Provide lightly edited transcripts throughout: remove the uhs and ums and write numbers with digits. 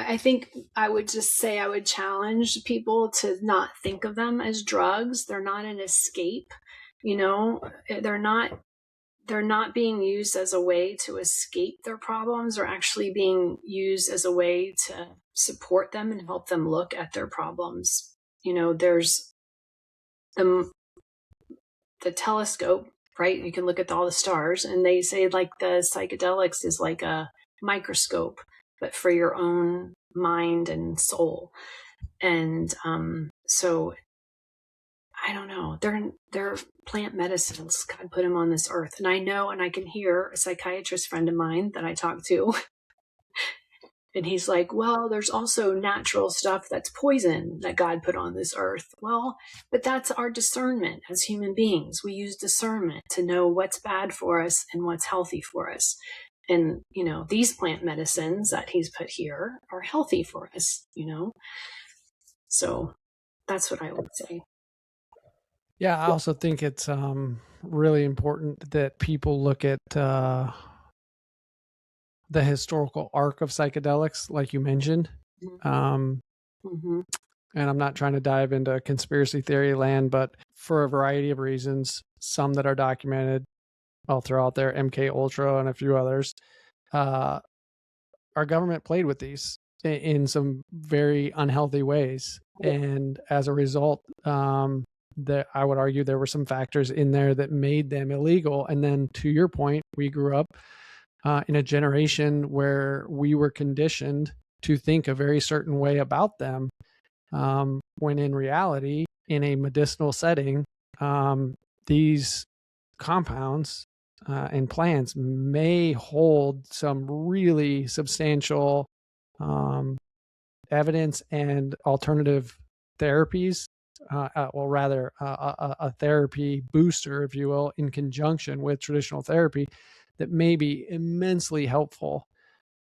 I think I would just say I would challenge people to not think of them as drugs. They're not an escape, they're not being used as a way to escape their problems. They're actually being used as a way to support them and help them look at their problems. There's the telescope, right? You can look at all the stars, and they say like the psychedelics is like a microscope, but for your own mind and soul. And so I don't know. They're plant medicines. God put them on this earth. And I know, and I can hear a psychiatrist friend of mine that I talk to, and he's like, well, there's also natural stuff that's poison that God put on this earth. Well, but that's our discernment as human beings. We use discernment to know what's bad for us and what's healthy for us. And, these plant medicines that he's put here are healthy for us, So that's what I would say. Yeah, I also think it's really important that people look at the historical arc of psychedelics, like you mentioned. And I'm not trying to dive into conspiracy theory land, but for a variety of reasons, some that are documented, I'll throw out there MK Ultra and a few others. Our government played with these in some very unhealthy ways, and as a result, that I would argue there were some factors in there that made them illegal. And then, to your point, we grew up in a generation where we were conditioned to think a very certain way about them, when in reality, in a medicinal setting, these compounds and plants may hold some really substantial evidence and alternative therapies, a therapy booster, if you will, in conjunction with traditional therapy that may be immensely helpful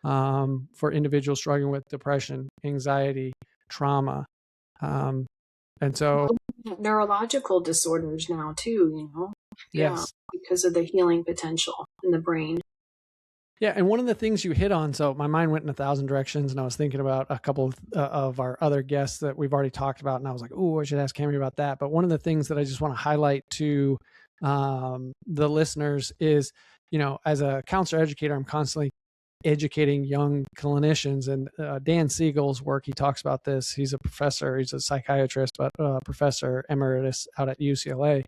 for individuals struggling with depression, anxiety, trauma. And so neurological disorders now too, Yes. because of the healing potential in the brain. Yeah, and one of the things you hit on, so my mind went in 1,000 directions, and I was thinking about a couple of our other guests that we've already talked about, and I was like, oh, I should ask Cammy about that. But one of the things that I just want to highlight to the listeners is, as a counselor educator, I'm constantly educating young clinicians, and Dan Siegel's work, he talks about this. He's a professor, he's a psychiatrist, but professor emeritus out at UCLA.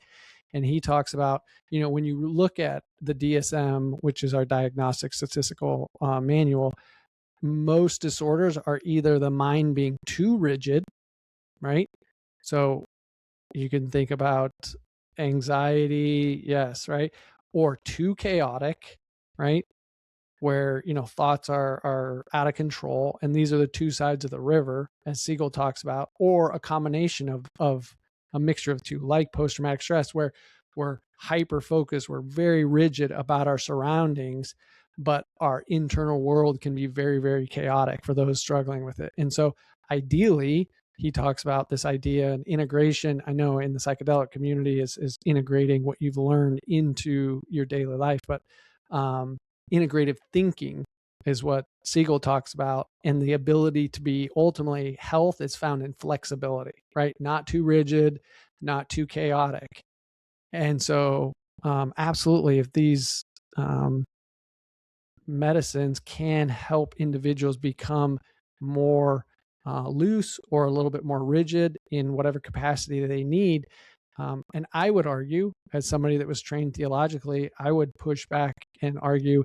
And he talks about, when you look at the DSM, which is our diagnostic statistical manual, most disorders are either the mind being too rigid, right? So you can think about anxiety, yes, right? Or too chaotic, right? Where, thoughts are out of control. And these are the two sides of the river, as Siegel talks about, or a combination of a mixture of two, like post-traumatic stress, where we're hyper-focused, we're very rigid about our surroundings, but our internal world can be very, very chaotic for those struggling with it. And so ideally, he talks about this idea and integration. I know in the psychedelic community is integrating what you've learned into your daily life, but integrative thinking is what Siegel talks about, and the ability to be ultimately health is found in flexibility, right? Not too rigid, not too chaotic. And so absolutely, if these medicines can help individuals become more loose or a little bit more rigid in whatever capacity they need. And I would argue, as somebody that was trained theologically, I would push back and argue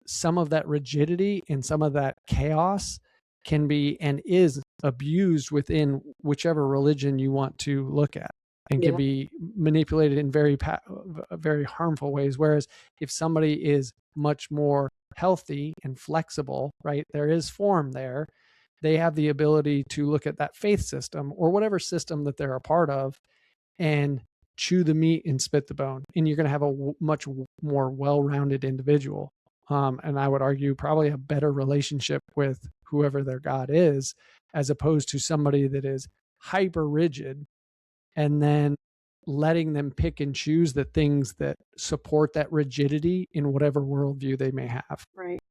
some of that rigidity and some of that chaos can be and is abused within whichever religion you want to look at, and can be manipulated in very, very harmful ways. Whereas if somebody is much more healthy and flexible, right, there is form there, they have the ability to look at that faith system or whatever system that they're a part of and chew the meat and spit the bone. And you're going to have a much more well-rounded individual. And I would argue probably a better relationship with whoever their God is, as opposed to somebody that is hyper rigid and then letting them pick and choose the things that support that rigidity in whatever worldview they may have. Right.